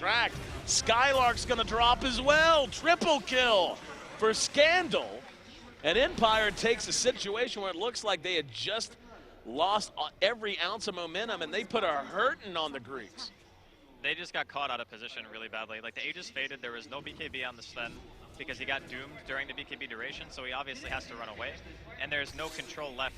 tracked. Skylark's gonna drop as well. Triple kill for Scandal. And Empire takes a situation where it looks like they had just lost every ounce of momentum, and they put a hurting on the Greeks. They just got caught out of position really badly. Like, the Aegis faded, there was no BKB on the Sven because he got doomed during the BKB duration, so he obviously has to run away. And there's no control left.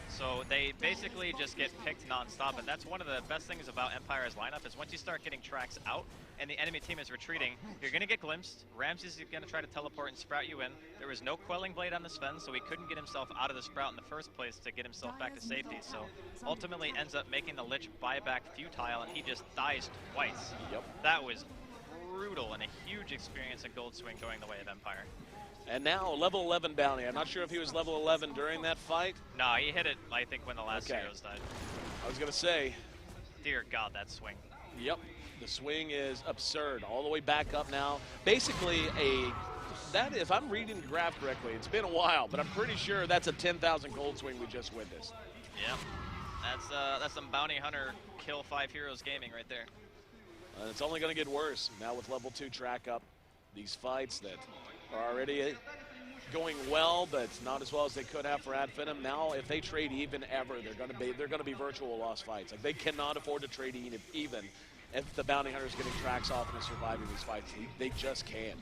So they basically just get picked non-stop, and that's one of the best things about Empire's lineup is once you start getting tracks out and the enemy team is retreating, you're going to get glimpsed. Ramsey's going to try to teleport and sprout you in. There was no Quelling Blade on the Sven, so he couldn't get himself out of the sprout in the first place to get himself back to safety. So ultimately ends up making the Lich buyback futile, and he just dies twice. Yep. That was brutal and a huge experience in Gold Swing going the way of Empire. And now level 11 bounty. I'm not sure if he was level 11 during that fight. No, he hit it, I think, when the last heroes died. I was going to say. Dear God, that swing. Yep. The swing is absurd. All the way back up now. Basically, if I'm reading the graph correctly, it's been a while, but I'm pretty sure that's a 10,000 gold swing we just witnessed. Yep. That's some bounty hunter kill 5 heroes gaming right there. It's only going to get worse now with level 2 track up. These fights that are already going well, but not as well as they could have for Ad Finem. Now, if they trade even ever, they're going to be virtual lost fights. Like, they cannot afford to trade even if the bounty hunter is getting tracks off and is surviving these fights. They just can't.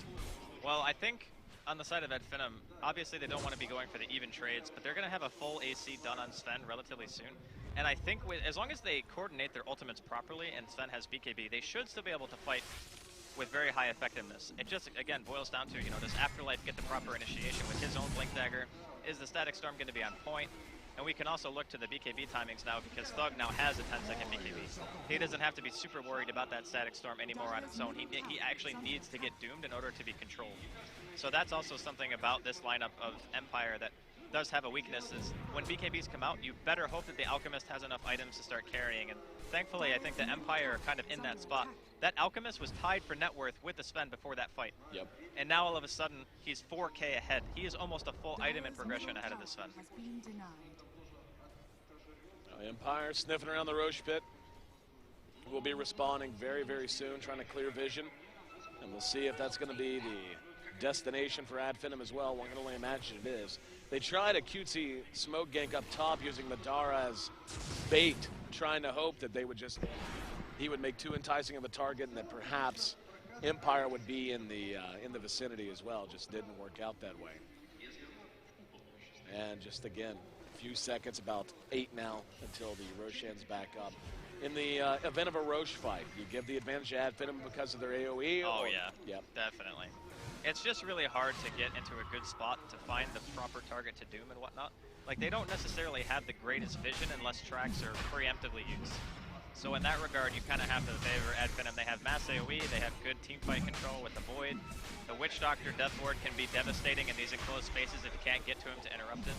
Well, I think on the side of Ad Finem, obviously they don't want to be going for the even trades, but they're going to have a full AC done on Sven relatively soon. And I think as long as they coordinate their ultimates properly and Sven has BKB, they should still be able to fight with very high effectiveness. It just, again, boils down to, does Afterlife get the proper initiation with his own Blink Dagger? Is the Static Storm going to be on point? And we can also look to the BKB timings now because Thug now has a 10-second BKB. He doesn't have to be super worried about that Static Storm anymore on its own. He actually needs to get doomed in order to be controlled. So that's also something about this lineup of Empire that does have a weakness is when BKBs come out, you better hope that the Alchemist has enough items to start carrying. And thankfully, I think the Empire are kind of in that spot. That Alchemist was tied for net worth with the Sven before that fight. Yep. And now all of a sudden, he's 4K ahead. He is almost a full item in progression ahead of the Sven. Empire sniffing around the Roche pit. We'll be responding very, very soon, trying to clear vision. And we'll see if that's going to be the destination for Ad Finem as well. One can only imagine it is. They tried a cutesy smoke gank up top using Madara as bait, trying to hope that he would make too enticing of a target and that perhaps Empire would be in the vicinity as well. Just didn't work out that way. And just again, a few seconds, about 8 now until the Roshan's back up. In the event of a Roche fight, you give the advantage to Ad Finem because of their AoE? Oh, or? yeah. Yep. Definitely. It's just really hard to get into a good spot to find the proper target to doom and whatnot. Like, they don't necessarily have the greatest vision unless tracks are preemptively used. So in that regard, you kind of have to favor Ad Finem. They have mass AoE, they have good teamfight control with the Void. The Witch Doctor Death Ward can be devastating in these enclosed spaces if you can't get to him to interrupt it.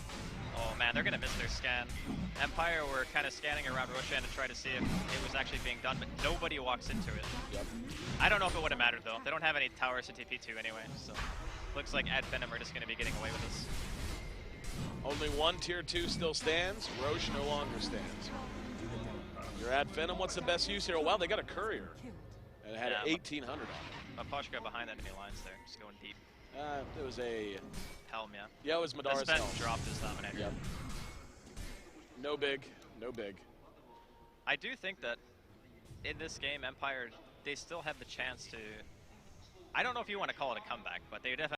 Oh man, they're going to miss their scan. Empire were kind of scanning around Roshan to try to see if it was actually being done, but nobody walks into it. Yep. I don't know if it would have mattered though. They don't have any towers to TP2 anyway, so looks like Ad Finem are just going to be getting away with this. Only one tier 2 still stands. Roche no longer stands. You're Ad Finem. What's the best use here? Well, they got a courier. And it had 1,800 on it. Maposh got behind enemy lines there, just going deep. It was a Helm, yeah. Yeah, it was Madara's Helm. Helm. Dropped his Dominator. Yep. No big, no big. I do think that in this game, Empire, they still have the chance to, I don't know if you want to call it a comeback, but they definitely.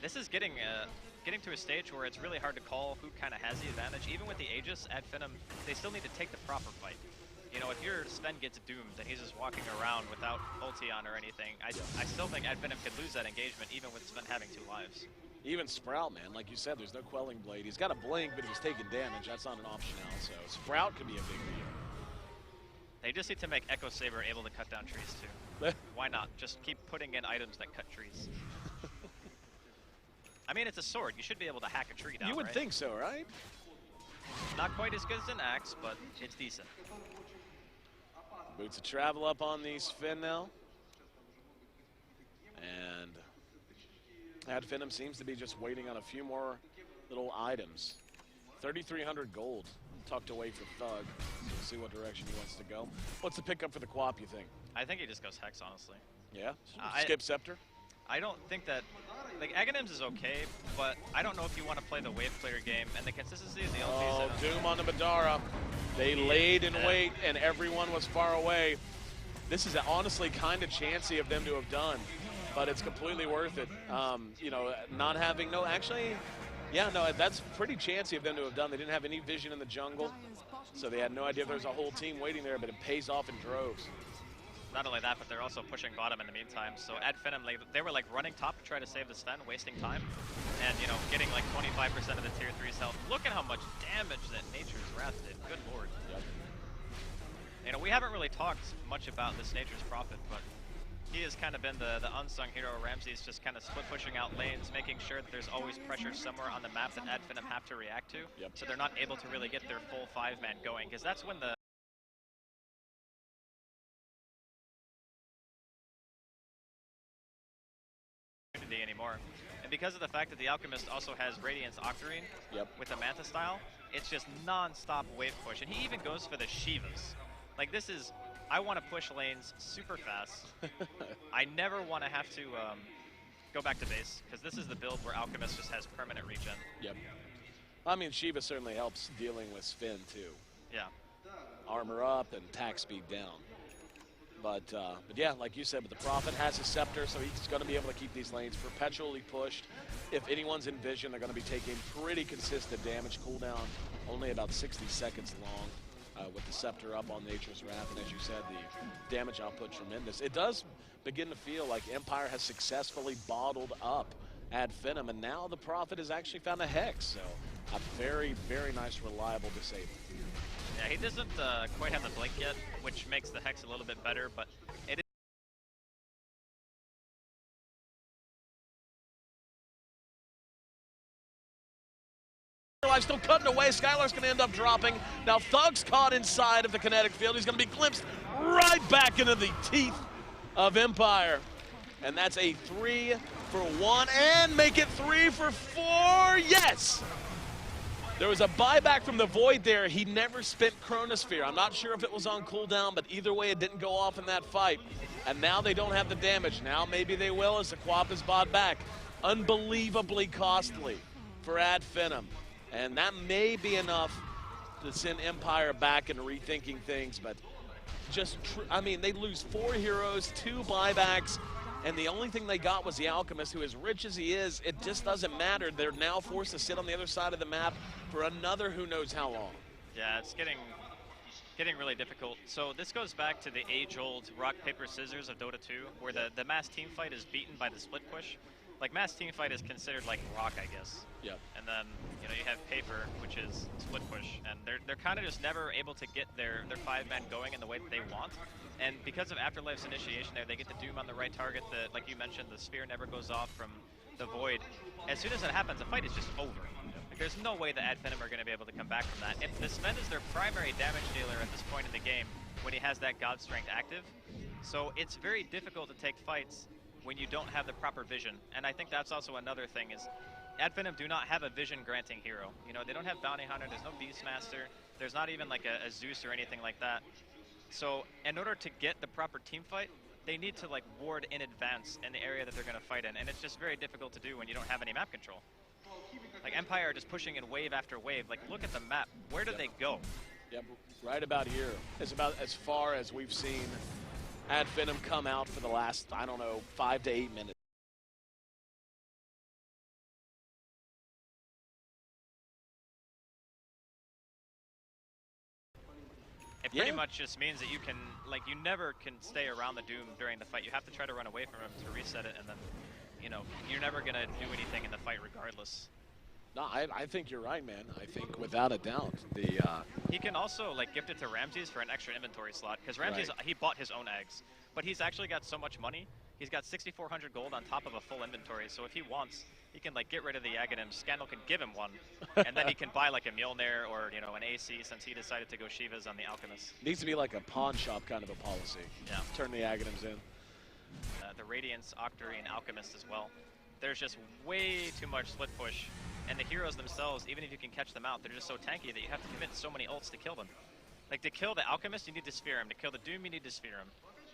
This is getting to a stage where it's really hard to call who kind of has the advantage. Even with the Aegis, Ad Finem, they still need to take the proper fight. You know, if your Sven gets doomed and he's just walking around without ulti on or anything, I still think Ad Finem could lose that engagement even with Sven having 2 lives. Even Sprout, man, like you said, there's no Quelling Blade. He's got a blink, but he's taking damage. That's not an option now, so Sprout could be a big deal. They just need to make Echo Saber able to cut down trees too. Why not? Just keep putting in items that cut trees. I mean, it's a sword. You should be able to hack a tree down, You would think so, right? Not quite as good as an axe, but it's decent. Boots of Travel up on the Sven now. And Ad Finem seems to be just waiting on a few more little items. 3,300 gold tucked away for Thug. So we'll see what direction he wants to go. What's the pickup for the Quap, you think? I think he just goes Hex, honestly. Yeah? Skip Scepter? I don't think that, like, Aghanims is okay, but I don't know if you want to play the wave clear game, and the consistency is the only Oh, Doom on the Madara. They laid in wait, and everyone was far away. This is honestly kind of chancy of them to have done, but it's completely worth it. You know, not having that's pretty chancy of them to have done. They didn't have any vision in the jungle, so they had no idea there was a whole team waiting there, but it pays off in droves. Not only that, but they're also pushing bottom in the meantime. So Ad Finem, they were like running top to try to save the Sven, wasting time, and you know, getting like 25% of the tier 3's health. Look at how much damage that Nature's Wrath did. Good lord. Yep. You know, we haven't really talked much about this Nature's Prophet, but he has kind of been the unsung hero. Ramsey's just kind of split pushing out lanes, making sure that there's always pressure somewhere on the map that Ad Finem have to react to. Yep. So they're not able to really get their full 5-man going, because that's when the anymore. And because of the fact that the Alchemist also has Radiance Octarine with the Manta style, it's just non-stop wave push. And he even goes for the Shivas. Like, this is, I want to push lanes super fast. I never want to have to go back to base, because this is the build where Alchemist just has permanent regen. Yep. I mean, Shiva certainly helps dealing with Sven too. Yeah. Armor up and attack speed down. But yeah, like you said, but the Prophet has a Scepter, so he's going to be able to keep these lanes perpetually pushed. If anyone's in vision, they're going to be taking pretty consistent damage. Cooldown only about 60 seconds long with the Scepter up on Nature's Wrath. And as you said, the damage output tremendous. It does begin to feel like Empire has successfully bottled up Ad Finem, and now the Prophet has actually found a Hex. So a very, very nice, reliable disable. Yeah, he doesn't quite have the blink yet, which makes the Hex a little bit better, but it is still cutting away. Skylar's going to end up dropping. Now Thug's caught inside of the kinetic field. He's going to be glimpsed right back into the teeth of Empire. And that's a 3 for 1 and make it 3 for 4. Yes! There was a buyback from the Void there. He never spent Chronosphere. I'm not sure if it was on cooldown, but either way, it didn't go off in that fight. And now they don't have the damage. Now maybe they will as the Quap is bought back. Unbelievably costly for Ad Finem. And that may be enough to send Empire back and rethinking things, but just, I mean, they lose 4 heroes, 2 buybacks, and the only thing they got was the Alchemist, who, as rich as he is, it just doesn't matter. They're now forced to sit on the other side of the map for another who knows how long. Yeah, it's getting really difficult. So this goes back to the age-old rock, paper, scissors of Dota 2, where the mass team fight is beaten by the split push. Like, mass team fight is considered like rock, I guess. Yep. And then, you know, you have paper, which is split push, and they're kind of just never able to get their 5-man going in the way that they want. And because of Afterlife's initiation there, they get the Doom on the right target. Like you mentioned, the Sphere never goes off from the Void. As soon as that happens, the fight is just over. Like, there's no way the Ad Finem are going to be able to come back from that. If the Sven is their primary damage dealer at this point in the game, when he has that God Strength active, so it's very difficult to take fights when you don't have the proper vision. And I think that's also another thing is Ad Finem do not have a vision granting hero. You know, they don't have Bounty Hunter, there's no Beastmaster, there's not even like a Zeus or anything like that. So in order to get the proper team fight, they need to like ward in advance in the area that they're going to fight in, and it's just very difficult to do when you don't have any map control. Like Empire are just pushing in wave after wave. Like, look at the map. Where did they go? Yep, right about here. It's about as far as we've seen Ad Finem come out for the last, I don't know, 5 to 8 minutes. It pretty much just means that you can, like, you never can stay around the Doom during the fight. You have to try to run away from him to reset it, and then, you know, you're never going to do anything in the fight regardless. No, I think you're right, man. I think without a doubt. He can also, like, gift it to Ramses for an extra inventory slot, because Ramses, he bought his own eggs. But he's actually got so much money. He's got 6,400 gold on top of a full inventory, so if he wants, he can, like, get rid of the Aghanim. Scandal can give him one, and then he can buy, like, a Mjolnir or, you know, an AC, since he decided to go Shivas on the Alchemist. Needs to be like a pawn shop kind of a policy. Yeah. Turn the Aghanims in. The Radiance, Octarine, Alchemist as well. There's just way too much split push And the heroes themselves, even if you can catch them out, they're just so tanky that you have to commit so many ults to kill them. Like, to kill the Alchemist, you need to sphere him. To kill the Doom, you need to sphere him.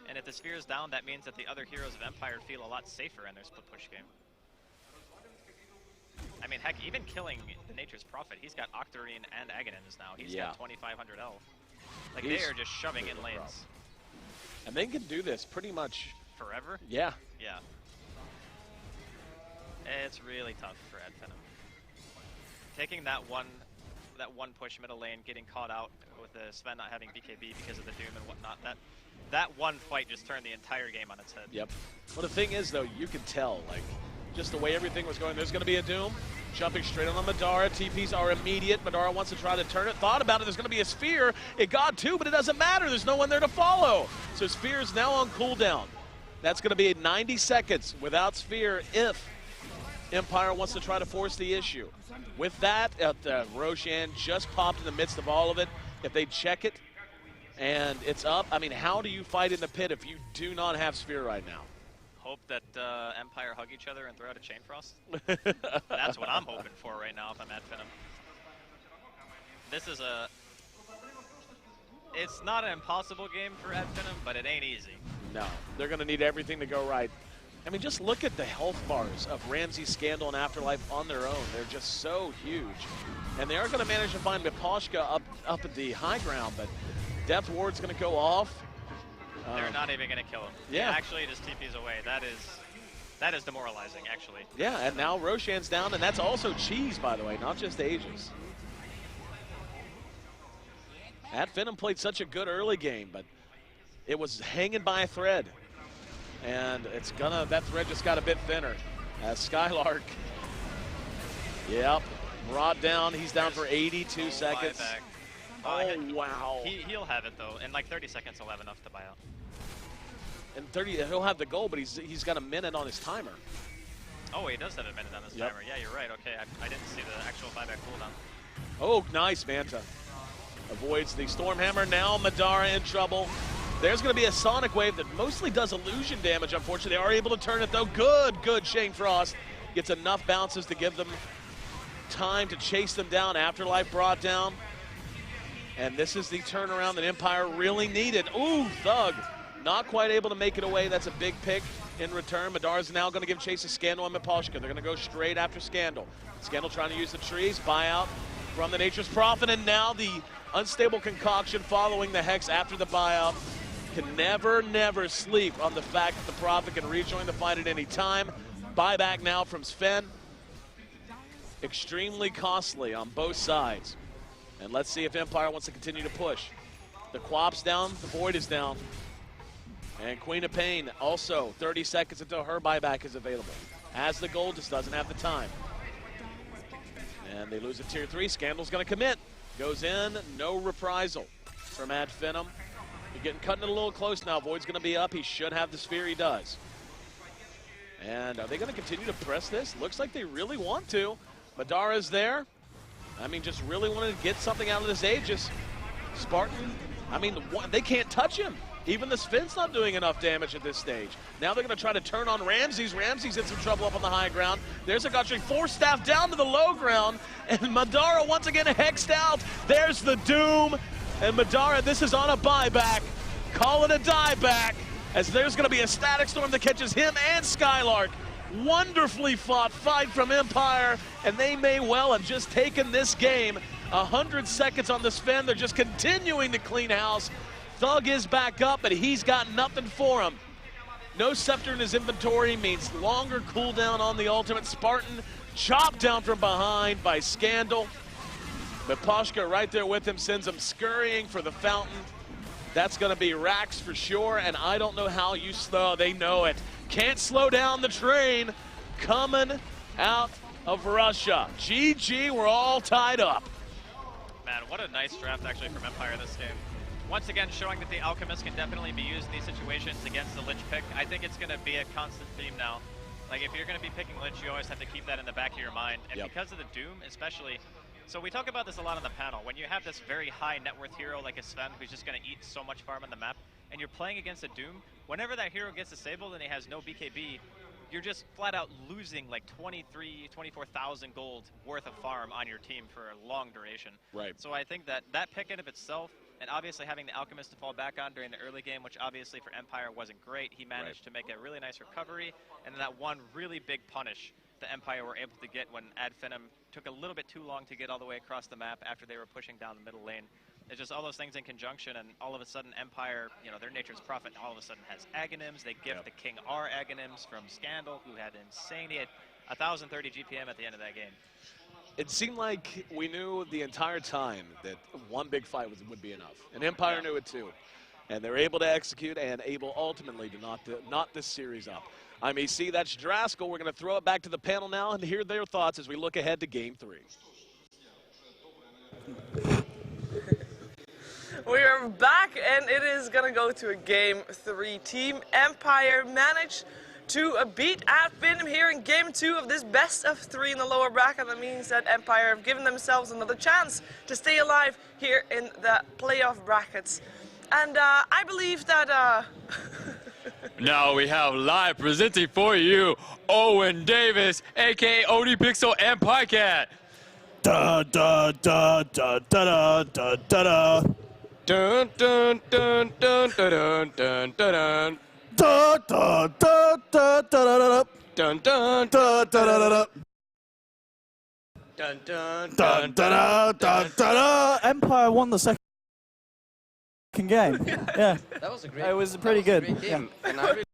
And if the sphere is down, that means that the other heroes of Empire feel a lot safer in their split push game. I mean, heck, even killing Nature's Prophet, he's got Octarine and Aghanim's now. He's got 2,500 health. Like, they are just shoving in lanes. And they can do this pretty much forever? Yeah. Yeah. It's really tough for Ad Finem. Taking that one push middle lane, getting caught out with the Sven not having BKB because of the Doom and whatnot, that one fight just turned the entire game on its head. Yep. Well, the thing is, though, you can tell, like, just the way everything was going. There's going to be a Doom, jumping straight on the Madara. TPs are immediate. Madara wants to try to turn it. Thought about it. There's going to be a Sphere. It got two, but it doesn't matter. There's no one there to follow. So Sphere is now on cooldown. That's going to be 90 seconds without Sphere if Empire wants to try to force the issue. With that, Roshan just popped in the midst of all of it. If they check it and it's up, I mean, how do you fight in the pit if you do not have Sphere right now? Hope that Empire hug each other and throw out a Chain Frost. That's what I'm hoping for right now if I'm Ad Finem. This is it's not an impossible game for Ad Finem, but it ain't easy. No, they're going to need everything to go right. I mean, just look at the health bars of Ramsey, Scandal, and Afterlife on their own. They're just so huge. And they are going to manage to find Miposhka up at the high ground, but Death Ward's going to go off. They're not even going to kill him. Yeah. Actually, just TP's away. That is demoralizing, actually. Yeah, and now Roshan's down, and that's also Cheese, by the way, not just Aegis. Ad Finem played such a good early game, but it was hanging by a thread. And that thread just got a bit thinner. As Skylark, brought down. He's down for 82 seconds. Oh, wow. He'll have it, though. In like 30 seconds, he'll have enough to buy out. In 30, he'll have the goal, but he's got a minute on his timer. Oh, he does have a minute on his timer. Yeah, you're right. Okay, I didn't see the actual buyback cooldown. Oh, nice, Manta. Avoids the Stormhammer. Now Madara in trouble. There's going to be a Sonic Wave that mostly does illusion damage, unfortunately. They are able to turn it, though. Good Chain Frost. Gets enough bounces to give them time to chase them down. Afterlife brought down. And this is the turnaround that Empire really needed. Ooh, Thug. Not quite able to make it away. That's a big pick in return. Madara's now going to give chase to Scandal and Miposhka. They're going to go straight after Scandal. Scandal trying to use the trees. Buyout from the Nature's Prophet. And now the unstable concoction following the Hex after the buyout. Can never sleep on the fact that the Prophet can rejoin the fight at any time. Buyback now from Sven. Extremely costly on both sides. And let's see if Empire wants to continue to push. The Quap's down, the Void is down. And Queen of Pain also 30 seconds until her buyback is available. Has the gold, just doesn't have the time. And they lose a tier 3. Scandal's going to commit. Goes in, no reprisal from Ad Finem. You're cutting it a little close now. Void's going to be up. He should have the Sphere. He does. And are they going to continue to press this? Looks like they really want to. Madara's there. I mean, just really wanted to get something out of this Aegis. Spartan, I mean, they can't touch him. Even the Sven's not doing enough damage at this stage. Now they're going to try to turn on Ramses. Ramses in some trouble up on the high ground. There's a Gotcha Force Staff down to the low ground. And Madara once again hexed out. There's the Doom. And Madara, this is on a buyback. Call it a dieback, as there's going to be a Static Storm that catches him and Skylark. Wonderfully fought fight from Empire, and they may well have just taken this game. 100 seconds on the Sven. They're just continuing to clean house. Thug is back up, but he's got nothing for him. No Scepter in his inventory means longer cooldown on the ultimate. Spartan chopped down from behind by Scandal. But Poshka right there with him sends him scurrying for the fountain. That's going to be Rax for sure, and I don't know how you slow. They know it. Can't slow down the train coming out of Russia. GG, we're all tied up. Man, what a nice draft actually from Empire this game. Once again, showing that the Alchemist can definitely be used in these situations against the Lich pick. I think it's going to be a constant theme now. Like, if you're going to be picking Lich, you always have to keep that in the back of your mind. And because of the Doom, especially, so we talk about this a lot on the panel. When you have this very high net worth hero like a Sven who's just going to eat so much farm on the map, and you're playing against a Doom, whenever that hero gets disabled and he has no BKB, you're just flat out losing like 24,000 gold worth of farm on your team for a long duration. Right. So I think that that pick in of itself, and obviously having the Alchemist to fall back on during the early game, which obviously for Empire wasn't great, he managed to make a really nice recovery, and then that one really big punish the Empire were able to get when Ad Finem took a little bit too long to get all the way across the map after they were pushing down the middle lane. It's just all those things in conjunction, and all of a sudden Empire, you know, their nature's prophet all of a sudden has Aghanims. They gift the King R Aghanims from Scandal, who had insane, he had 1,030 GPM at the end of that game. It seemed like we knew the entire time that one big fight would be enough. And Empire knew it too. And they're able to execute and able ultimately to knot this series up. I'm EC, that's Draskell. We're going to throw it back to the panel now and hear their thoughts as we look ahead to Game 3. We are back, and it is going to go to a Game 3. Team Empire managed to beat Ad Finem here in Game 2 of this best of 3 in the lower bracket. That means that Empire have given themselves another chance to stay alive here in the playoff brackets. And I believe that... Now we have live presenting for you, Owen Davis, aka OD Pixel and Pycat. Da da da da da da da da. Dun dun dun dun dun dun dun dun. Da da da da da da. Dun dun Da da da da. dun dun Da da da da da. Empire won the second game. Yeah. That was a great. It was pretty good. Great game. Yeah. And I really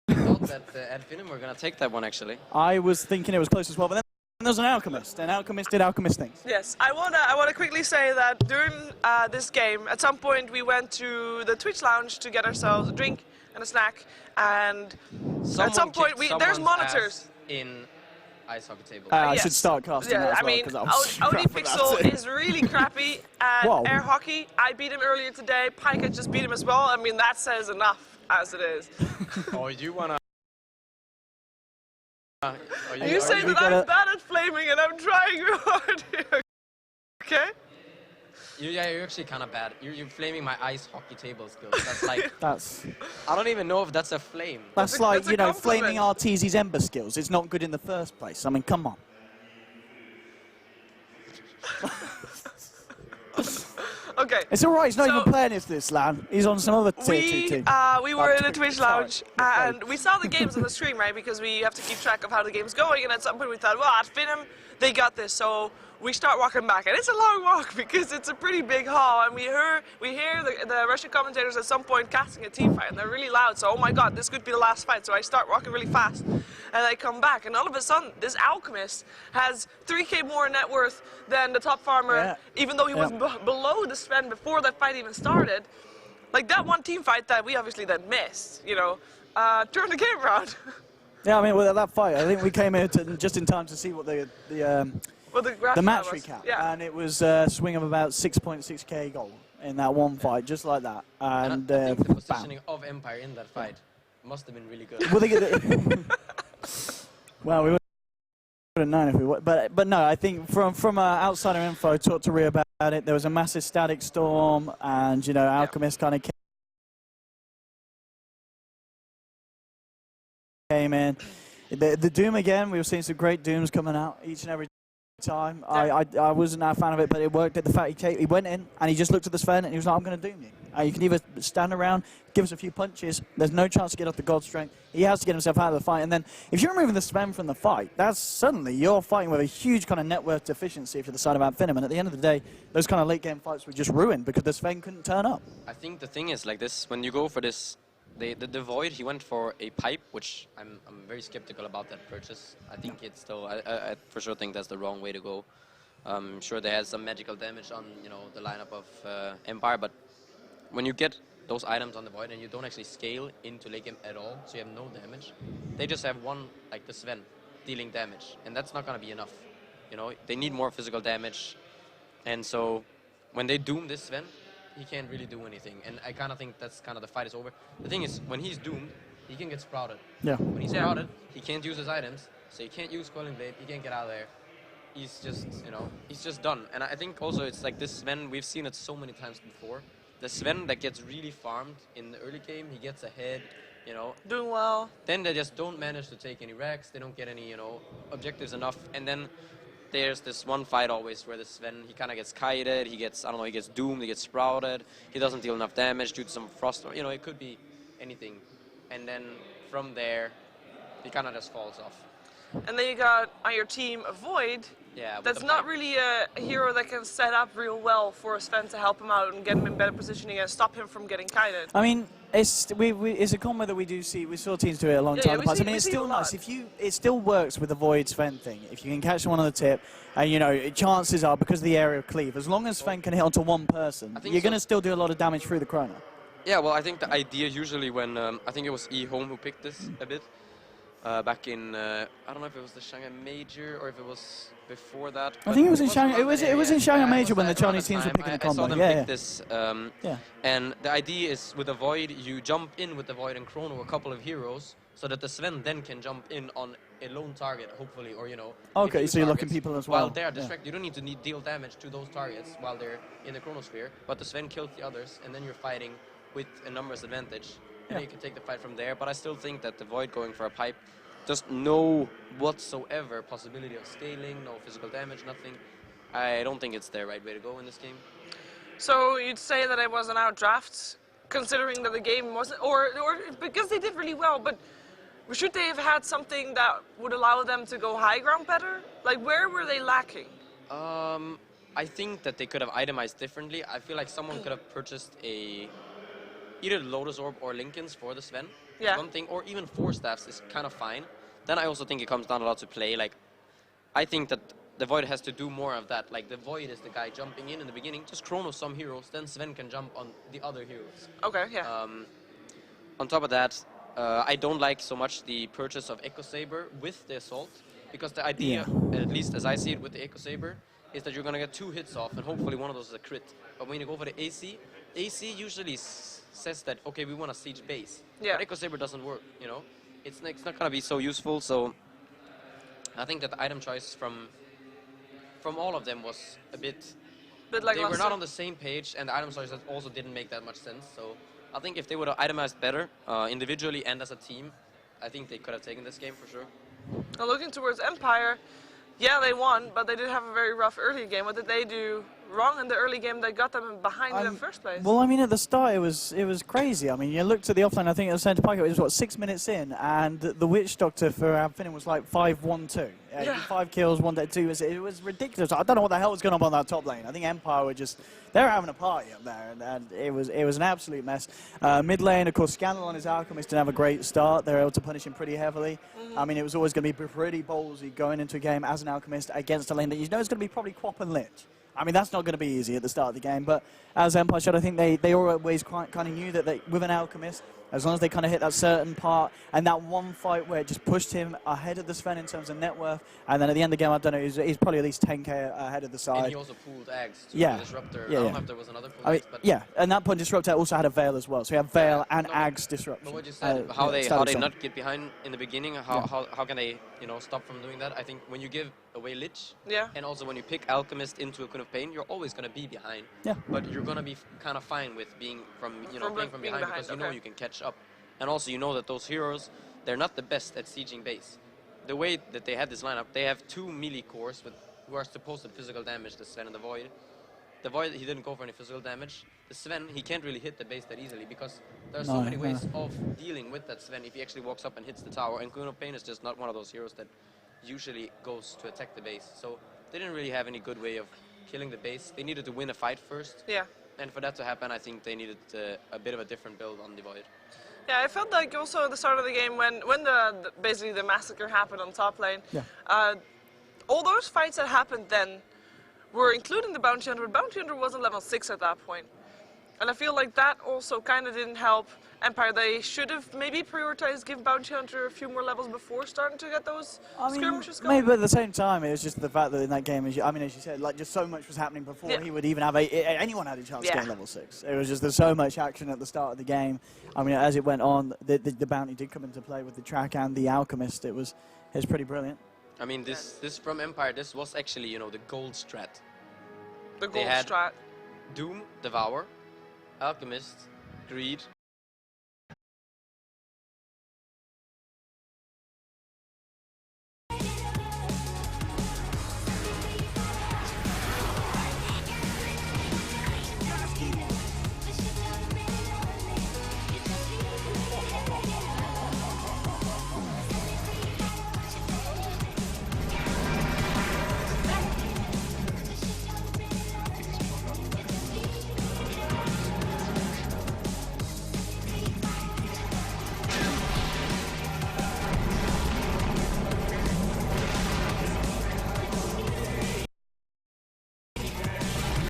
thought that Ad Finem were gonna take that one actually. I was thinking it was close as well, but then there's an Alchemist, and Alchemist did Alchemist things. Yes, I wanna quickly say that during this game, at some point we went to the Twitch lounge to get ourselves a drink and a snack, and at some point there's monitors in ice hockey table. I yes. should start casting that Yeah, as I well, mean, 'cause I was OD crap at that Pixel too. is really crappy at Whoa. air hockey. I beat him earlier today. Pycat just beat him as well. I mean, that says enough as it is. Oh, you wanna? You say that I'm bad at flaming and I'm trying real hard here. Okay? Yeah, you're actually kind of bad. You're flaming my ice hockey table skills. That's like, That's I don't even know if that's a flame. that's a- like, that's a you know, compliment. flaming Arteezy's Ember skills. It's not good in the first place. I mean, come on. Okay. It's all right. He's not So- even playing this LAN. He's on some other tier 2 team. We were in a Twitch Sorry. lounge and we saw the games on the stream, right? Because we have to keep track of how the game's going. And at some point we thought, well, Ad Finem, they got this. So we start walking back, and it's a long walk because it's a pretty big hall. And we hear the Russian commentators at some point casting a team fight, and they're really loud. So oh my God, this could be the last fight. So I start walking really fast, and I come back, and all of a sudden, this Alchemist has 3K more net worth than the top farmer, Yeah. even though he was below the spend before that fight even started. Like that one team fight that we obviously then missed, you know, turned the game around. Yeah, I mean, with that fight, I think we came here just in time to see what Well, the match was, recap, yeah. and it was a swing of about 6.6k goal in that one fight, just like that. And I think the bam. positioning of Empire in that fight must have been really good. Well, well, we would have known if we were, but no, I think from outsider info, talked to Rhea about it. There was a massive static storm, and you know, Alchemist kind of came in. The Doom again, we were seeing some great Dooms coming out each and every time. I wasn't a fan of it, but it worked at the fact he went in and he just looked at the Sven and he was like, I'm going to Doom you. You can either stand around, give us a few punches, there's no chance to get off the God Strength. He has to get himself out of the fight, and then if you're removing the Sven from the fight, that's suddenly you're fighting with a huge kind of net worth deficiency if you're the side of Ad Finem, and at the end of the day, those kind of late game fights were just ruined because the Sven couldn't turn up. I think the thing is like this, when you go for this, the Void, he went for a pipe, which I'm very skeptical about that purchase. I think it's still, I for sure think that's the wrong way to go. I'm sure they had some magical damage on, you know, the lineup of Empire, but when you get those items on the Void and you don't actually scale into late game at all, so you have no damage, they just have one, like the Sven, dealing damage, and that's not going to be enough. You know, they need more physical damage, and so when they doom this Sven, he can't really do anything, and I kind of think that's kind of the fight is over. The thing is, when he's doomed, he can get sprouted. Yeah. When he's sprouted, he can't use his items, so he can't use Quelling Blade, he can't get out of there. He's just, you know, he's just done. And I think also it's like this Sven, we've seen it so many times before. The Sven that gets really farmed in the early game, he gets ahead, you know. Doing well. Then they just don't manage to take any wrecks. They don't get any, you know, objectives enough. And then there's this one fight always where the Sven, he kind of gets kited. He gets, I don't know, he gets doomed. He gets sprouted. He doesn't deal enough damage due to some frost. You know, it could be anything. And then from there, he kind of just falls off. And then you got on your team a Void. Yeah. with That's the not pipe. really a hero that can set up real well for Sven to help him out and get him in better positioning and stop him from getting kited. I mean, it's a combo that we do see. We saw teams do it a long time. we I see- mean, we it's see it still a nice. lot. It still works with the Void Sven thing. If you can catch someone on the tip, and you know, chances are because of the area of cleave, as long as Sven can hit onto one person, I think you're so. going to still do a lot of damage through the chrono. Yeah, well, I think the idea usually when, I think it was E-Home who picked this a bit. Back in, I don't know if it was the Shanghai Major or if it was before that. I think it was in Shanghai. around It was in Shanghai it Major was when the around Chinese teams were time. picking the I saw combo. them Yeah, pick yeah. this, Yeah. and the idea is with the Void, you jump in with the Void and Chrono a couple of heroes, so that the Sven then can jump in on a lone target, hopefully, or you know. a Okay, few so you're locking targets people as While well. they are Yeah. distracted, you don't need to deal damage to those targets while they're in the Chronosphere, but the Sven kills the others, and then you're fighting with a numbers advantage, and then you can take the fight from there. But I still think that the Void going for a pipe, just no whatsoever possibility of scaling, no physical damage, nothing. I don't think it's the right way to go in this game. So you'd say that it was an outdraft, considering that the game wasn't, or because they did really well, but should they have had something that would allow them to go high ground better? Like, where were they lacking? I think that they could have itemized differently. I feel like someone could have purchased either Lotus Orb or Lincolns for the Sven. Yeah. One thing, or even 4 staffs is kind of fine. Then I also think it comes down a lot to play. Like, I think that the Void has to do more of that. Like, the Void is the guy jumping in the beginning, just chrono some heroes, then Sven can jump on the other heroes. Okay, yeah. On top of that, I don't like so much the purchase of Echo Saber with the Assault, because the idea, at least as I see it with the Echo Saber, is that you're going to get 2 hits off, and hopefully one of those is a crit. But when you go for the AC usually says that, okay, we want a siege base. Yeah. But Echo Saber doesn't work, you know? It's not going to be so useful, so I think that the item choice from all of them was a bit... But like they were last not time- on the same page, and the item choice also didn't make that much sense, so I think if they would have itemized better, individually and as a team, I think they could have taken this game for sure. Now looking towards Empire, yeah, they won, but they did have a very rough early game. What did they do wrong in the early game that got them behind in the first place? Well, I mean, at the start, it was crazy. I mean, you looked at the offline, I think it was Centre Pike, it was, what, 6 minutes in, and the Witch Doctor for Ad Finem was like 5-1-2. Yeah. 5 kills, 1-2. It was ridiculous. I don't know what the hell was going on that top lane. I think Empire were just, they were having a party up there, and it was an absolute mess. Mid lane, of course, Scandal on his Alchemist didn't have a great start. They were able to punish him pretty heavily. I mean, it was always going to be pretty ballsy going into a game as an Alchemist against a lane that you know is going to be probably Quap and Lich. I mean, that's not going to be easy at the start of the game, but as Empire showed, I think they always kind of knew that with an Alchemist, as long as they kind of hit that certain part, and that one fight where it just pushed him ahead of the Sven in terms of net worth, and then at the end of the game, I don't know, he's probably at least 10k ahead of the side. And he also pulled Eggs to Yeah. Disruptor. Yeah, I don't yeah. know if there was another pull I mean, Eggs, but yeah, and that point Disruptor also had a Veil as well, so he had Veil and Ags Disruption. But what you said, how they not get behind in the beginning, how can they stop from doing that? I think when you give away Lich, Yeah. and also when you pick Alchemist into a Queen of Pain, you're always going to be behind. Yeah. But you're going to be kind of fine with being playing from being behind, behind, because you know okay. you can catch up, and also you know that those heroes, they're not the best at sieging base. The way that they had this lineup, they have 2 melee cores who are supposed to physical damage the Sven and the Void. The Void, he didn't go for any physical damage. The Sven, he can't really hit the base that easily because there are so many ways of dealing with that Sven if he actually walks up and hits the tower. And Queen of Pain is just not one of those heroes that usually goes to attack the base. So they didn't really have any good way of killing the base. They needed to win a fight first. Yeah. And for that to happen, I think they needed a bit of a different build on the Void. Yeah, I felt like also at the start of the game when basically the massacre happened on top lane, all those fights that happened then were including the Bounty Hunter, but Bounty Hunter wasn't level 6 at that point. And I feel like that also kind of didn't help Empire. They should have maybe prioritized give Bounty Hunter a few more levels before starting to get those skirmishes going. Maybe, but at the same time, it was just the fact that in that game, as you said, like just so much was happening before he would even have anyone had a chance to get level 6. It was just there's so much action at the start of the game. I mean, as it went on, the bounty did come into play with the track and the Alchemist. It was pretty brilliant. I mean, this from Empire, this was actually, the gold strat. The They gold had strat. Doom, Devour, Alchemist, Greed,